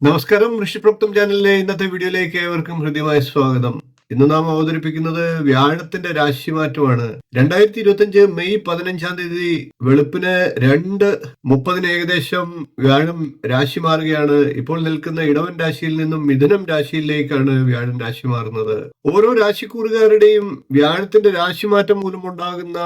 നമസ്കാരം, ഋഷിപ്രോക്തം ചാനലിലെ ഇന്നത്തെ വീഡിയോയിലേക്ക് ഏവർക്കും ഹൃദ്യമായ സ്വാഗതം. ഇന്ന് നാം അവതരിപ്പിക്കുന്നത് വ്യാഴത്തിന്റെ രാശിമാറ്റമാണ്. 2025 മെയ് 15 തീയതി വെളുപ്പിന് 2:30 ഏകദേശം വ്യാഴം രാശി മാറുകയാണ്. ഇപ്പോൾ നിൽക്കുന്ന ഇടവൻ രാശിയിൽ നിന്നും മിഥുനം രാശിയിലേക്കാണ് വ്യാഴം രാശി മാറുന്നത്. ഓരോ രാശിക്കൂറുകാരുടെയും വ്യാഴത്തിന്റെ രാശിമാറ്റം മൂലമുണ്ടാകുന്ന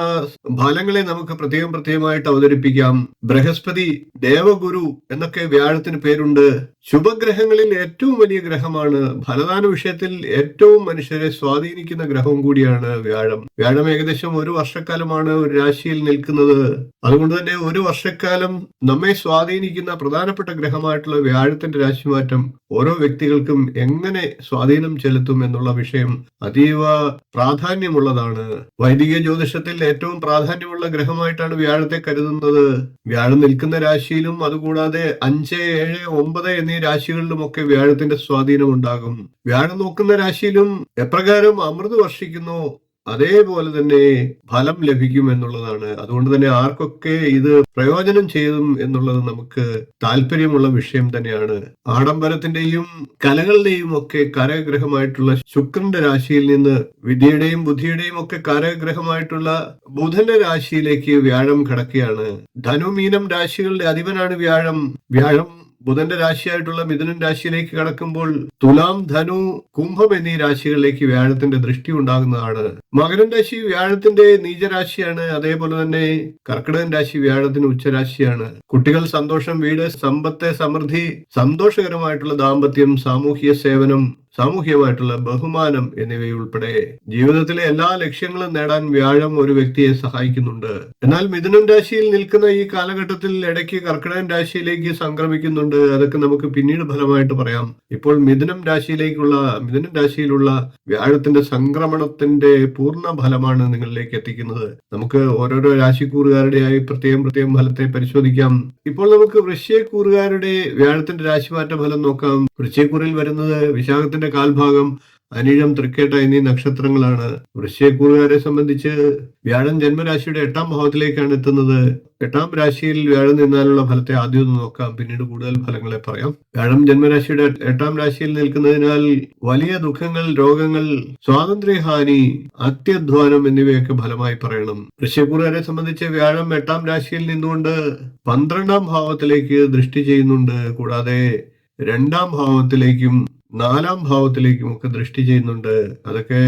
ഫലങ്ങളെ നമുക്ക് പ്രത്യേകമായിട്ട് അവതരിപ്പിക്കാം. ബൃഹസ്പതി, ദേവഗുരു എന്നൊക്കെ വ്യാഴത്തിന് പേരുണ്ട്. ശുഭഗ്രഹങ്ങളിൽ ഏറ്റവും വലിയ ഗ്രഹമാണ്. ഫലദാന വിഷയത്തിൽ ഏറ്റവും മനുഷ്യരെ സ്വാധീനിക്കുന്ന ഗ്രഹവും കൂടിയാണ് വ്യാഴം. വ്യാഴം ഏകദേശം 1 വർഷക്കാലമാണ് ഒരു രാശിയിൽ നിൽക്കുന്നത്. അതുകൊണ്ട് തന്നെ 1 വർഷക്കാലം നമ്മെ സ്വാധീനിക്കുന്ന പ്രധാനപ്പെട്ട ഗ്രഹമായിട്ടുള്ള വ്യാഴത്തിന്റെ രാശിമാറ്റം ഓരോ വ്യക്തികൾക്കും എങ്ങനെ സ്വാധീനം ചെലുത്തും എന്നുള്ള വിഷയം അതീവ പ്രാധാന്യമുള്ളതാണ്. വൈദിക ജ്യോതിഷത്തിൽ ഏറ്റവും പ്രാധാന്യമുള്ള ഗ്രഹമായിട്ടാണ് വ്യാഴത്തെ കരുതുന്നത്. വ്യാഴം നിൽക്കുന്ന രാശിയിലും അതുകൂടാതെ 5, 7, 9 എന്നീ രാശികളിലുമൊക്കെ വ്യാഴത്തിന്റെ സ്വാധീനം ഉണ്ടാകും. വ്യാഴം നോക്കുന്ന രാശിയിലും എപ്രകാരം അമൃത് വർഷിക്കുന്നു അതേപോലെ തന്നെ ഫലം ലഭിക്കും എന്നുള്ളതാണ്. അതുകൊണ്ട് തന്നെ ആർക്കൊക്കെ ഇത് പ്രയോജനം ചെയ്യും എന്നുള്ളത് നമുക്ക് താല്പര്യമുള്ള വിഷയം തന്നെയാണ്. ആഡംബരത്തിന്റെയും കലകളുടെയും ഒക്കെ കാരകഗ്രഹമായിട്ടുള്ള ശുക്രന്റെ രാശിയിൽ നിന്ന് വിദ്യയുടെയും ബുദ്ധിയുടെയും ഒക്കെ കാരകഗ്രഹമായിട്ടുള്ള ബുധന്റെ രാശിയിലേക്ക് വ്യാഴം കടക്കുകയാണ്. ധനു, മീനം രാശികളുടെ അധിപനാണ് വ്യാഴം. വ്യാഴം ബുധന്റെ രാശിയായിട്ടുള്ള മിഥുനൻ രാശിയിലേക്ക് കടക്കുമ്പോൾ തുലാം, ധനു, കുംഭം എന്നീ രാശികളിലേക്ക് വ്യാഴത്തിന്റെ ദൃഷ്ടി ഉണ്ടാകുന്നതാണ്. മകരൻ രാശി വ്യാഴത്തിന്റെ നീചരാശിയാണ്. അതേപോലെ തന്നെ കർക്കിടകൻ രാശി വ്യാഴത്തിന് ഉച്ചരാശിയാണ്. കുട്ടികൾ, സന്തോഷം, വീട്, സമ്പത്ത്, സമൃദ്ധി, സന്തോഷകരമായിട്ടുള്ള ദാമ്പത്യം, സാമൂഹിക സേവനം, സാമൂഹികമായിട്ടുള്ള ബഹുമാനം എന്നിവയുൾപ്പെടെ ജീവിതത്തിലെ എല്ലാ ലക്ഷ്യങ്ങളും നേടാൻ വ്യാഴം ഒരു വ്യക്തിയെ സഹായിക്കുന്നുണ്ട്. എന്നാൽ മിഥുനം രാശിയിൽ നിൽക്കുന്ന ഈ കാലഘട്ടത്തിൽ ഇടയ്ക്ക് കർക്കിടകൻ രാശിയിലേക്ക് സംക്രമിക്കുന്നുണ്ട്. അതൊക്കെ നമുക്ക് പിന്നീട് ഫലമായിട്ട് പറയാം. ഇപ്പോൾ മിഥുനം രാശിയിലുള്ള വ്യാഴത്തിന്റെ സംക്രമണത്തിന്റെ പൂർണ്ണ ഫലമാണ് നിങ്ങളിലേക്ക് എത്തിക്കുന്നത്. നമുക്ക് ഓരോരോ രാശിക്കൂറുകാരുടെയായി പ്രത്യേകം ഫലത്തെ പരിശോധിക്കാം. ഇപ്പോൾ നമുക്ക് വൃശ്ചികക്കൂറുകാരുടെ വ്യാഴത്തിന്റെ രാശിമാറ്റ ഫലം നോക്കാം. വൃശ്ചികക്കൂറിൽ വരുന്നത് വിശാഖത്തിന്റെ കാൽഭാഗം, അനിഴം, തൃക്കേട്ട എന്നീ നക്ഷത്രങ്ങളാണ്. വൃശ്ചികക്കൂറുകാരെ സംബന്ധിച്ച് വ്യാഴം ജന്മരാശിയുടെ 8ാം ഭാവത്തിലേക്കാണ് എത്തുന്നത്. 8ാം രാശിയിൽ വ്യാഴം നിന്നാലുള്ള ഫലത്തെ ആദ്യം ഒന്ന് നോക്കാം, പിന്നീട് കൂടുതൽ ഫലങ്ങളെ പറയാം. വ്യാഴം ജന്മരാശിയുടെ 8ാം രാശിയിൽ നിൽക്കുന്നതിനാൽ വലിയ ദുഃഖങ്ങൾ, രോഗങ്ങൾ, സ്വാതന്ത്ര്യഹാനി, അത്യധ്വാനം എന്നിവയൊക്കെ ഫലമായി പറയണം. വൃശ്ചികക്കൂറുകാരെ സംബന്ധിച്ച് വ്യാഴം 8ാം രാശിയിൽ നിന്നുകൊണ്ട് 12ാം ഭാവത്തിലേക്ക് ദൃഷ്ടി ചെയ്യുന്നുണ്ട്. കൂടാതെ 2ാം ഭാവത്തിലേക്കും 4ാം ഭാവത്തിലേക്കും ഒക്കെ ദൃഷ്ടി ചെയ്യുന്നുണ്ട്. അതൊക്കെ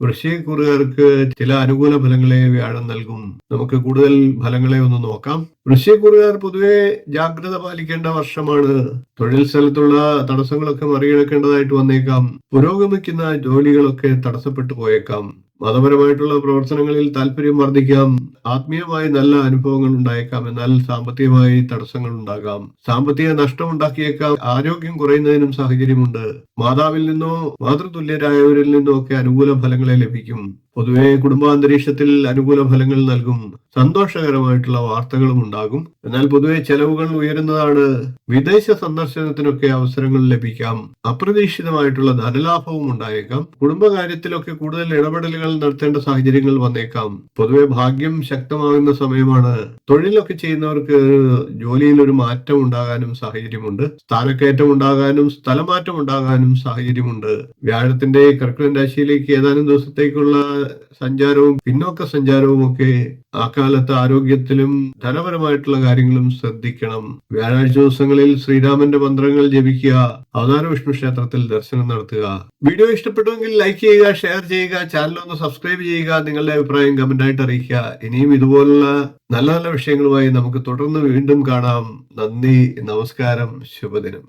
വൃശ്ചികക്കൂറുകാർക്ക് ചില അനുകൂല ഫലങ്ങളെ വ്യാഴം നൽകും. നമുക്ക് കൂടുതൽ ഫലങ്ങളെ ഒന്ന് നോക്കാം. വൃശ്ചികക്കൂറുകാർ പൊതുവെ ജാഗ്രത പാലിക്കേണ്ട വർഷമാണ്. തൊഴിൽ സ്ഥലത്തുള്ള തടസ്സങ്ങളൊക്കെ മറികടക്കേണ്ടതായിട്ട് വന്നേക്കാം. പുരോഗമിക്കുന്ന ജോലികളൊക്കെ തടസ്സപ്പെട്ടു പോയേക്കാം. മതപരമായിട്ടുള്ള പ്രവർത്തനങ്ങളിൽ താല്പര്യം വർദ്ധിക്കാം. ആത്മീയമായി നല്ല അനുഭവങ്ങൾ ഉണ്ടായേക്കാം. എന്നാൽ സാമ്പത്തികമായി തടസ്സങ്ങൾ ഉണ്ടാകാം. സാമ്പത്തിക നഷ്ടം ഉണ്ടാക്കിയേക്കാം. ആരോഗ്യം കുറയുന്നതിനും സാഹചര്യമുണ്ട്. മാതാവിൽ നിന്നോ മാതൃതുല്യരായവരിൽ നിന്നോ ഒക്കെ അനുകൂല ഫലങ്ങളെ ലഭിക്കും. പൊതുവെ കുടുംബാന്തരീക്ഷത്തിൽ അനുകൂല ഫലങ്ങൾ നൽകും. സന്തോഷകരമായിട്ടുള്ള വാർത്തകളും ഉണ്ടാകും. എന്നാൽ പൊതുവെ ചെലവുകൾ ഉയരുന്നതാണ്. വിദേശ സന്ദർശനത്തിനൊക്കെ അവസരങ്ങൾ ലഭിക്കാം. അപ്രതീക്ഷിതമായിട്ടുള്ള ധനലാഭവും ഉണ്ടായേക്കാം. കുടുംബകാര്യത്തിലൊക്കെ കൂടുതൽ ഇടപെടലുകൾ നടത്തേണ്ട സാഹചര്യങ്ങൾ വന്നേക്കാം. പൊതുവെ ഭാഗ്യം ശക്തമാകുന്ന സമയമാണ്. തൊഴിലൊക്കെ ചെയ്യുന്നവർക്ക് ജോലിയിൽ ഒരു മാറ്റം ഉണ്ടാകാനും സാഹചര്യമുണ്ട്. സ്ഥാനക്കയറ്റം ഉണ്ടാകാനും സ്ഥലമാറ്റം ഉണ്ടാകാനും സാഹചര്യമുണ്ട്. വ്യാഴത്തിന്റെ കർക്കിടകൻ രാശിയിലേക്ക് ഏതാനും ദിവസത്തേക്കുള്ള സഞ്ചാരവും പിന്നോക്ക സഞ്ചാരവും ഒക്കെ ആ കാലത്ത് ആരോഗ്യത്തിലും ധനപരമായിട്ടുള്ള കാര്യങ്ങളും ശ്രദ്ധിക്കണം. വ്യാഴാഴ്ച ദിവസങ്ങളിൽ ശ്രീരാമന്റെ മന്ത്രങ്ങൾ ജപിക്കുക. അവതാര വിഷ്ണു ക്ഷേത്രത്തിൽ ദർശനം നടത്തുക. വീഡിയോ ഇഷ്ടപ്പെട്ടുവെങ്കിൽ ലൈക്ക് ചെയ്യുക, ഷെയർ ചെയ്യുക, ചാനൽ ഒന്ന് സബ്സ്ക്രൈബ് ചെയ്യുക. നിങ്ങളുടെ അഭിപ്രായം കമന്റായിട്ട് അറിയിക്കുക. ഇനിയും ഇതുപോലുള്ള നല്ല വിഷയങ്ങളുമായി നമുക്ക് തുടർന്ന് വീണ്ടും കാണാം. നന്ദി, നമസ്കാരം, ശുഭദിനം.